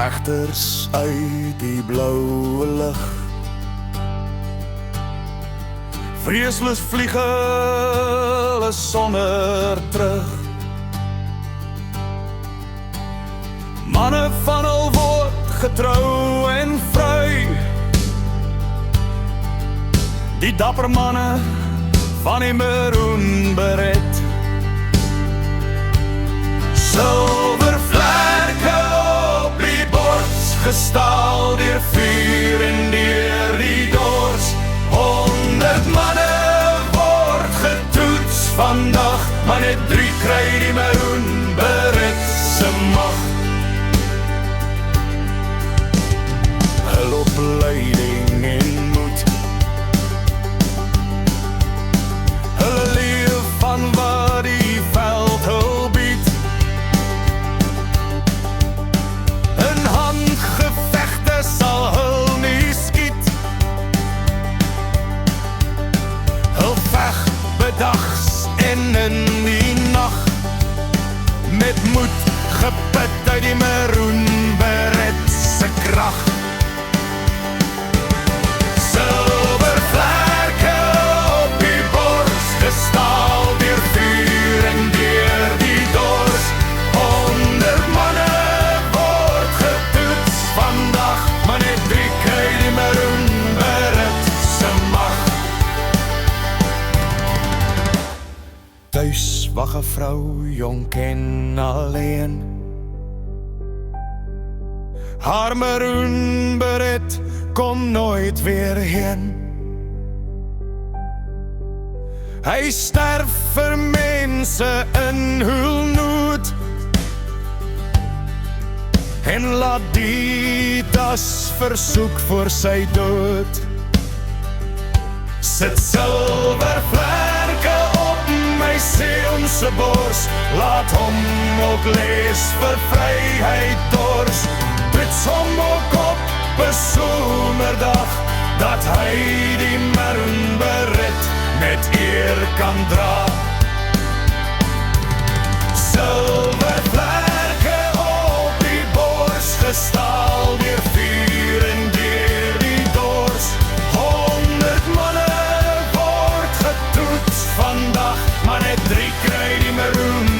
vegters uit die blauwe lug. Vreesloos vlieg hulle sonder terug. Manne van hul word getrou en vry. Die dapper manne van die maroon beret. Silwer vlerke op die bords, gestaal deur vuur en deur die dors. 100 manne word getoets vandag, maar net 3 kry die maroon beret se mag. Hul opleiding en moed, hulle leef van wat die veld hul bied. In handgevegte sal hul nie skiet. Hul veg bedags en in die nag, met moed geput uit die maroon beret se krag. Silwer vlerke op die bors, gestaal deur vuur en deur die dors. 100 manne word getoets vandag, maar net 3 kry die maroon beret se mag. Thuis wag 'n vrou, jonk en alleen. Haar maroon beret kom nooit weer heen. Hy sterf vir mense in hul nood, en laat die das versoek voor sy dood. Sit silwer vlerke op my seun se bors, laat hom ook lees vir vryheid dors. Trits hom ook op 'n somerdag, dat hy die maroon beret met eer kan dra. Silwer vlerke op die bors, gestaal deur vuur en deur die dors. 100 manne word getoets vandag, maar net 3 kry die maroon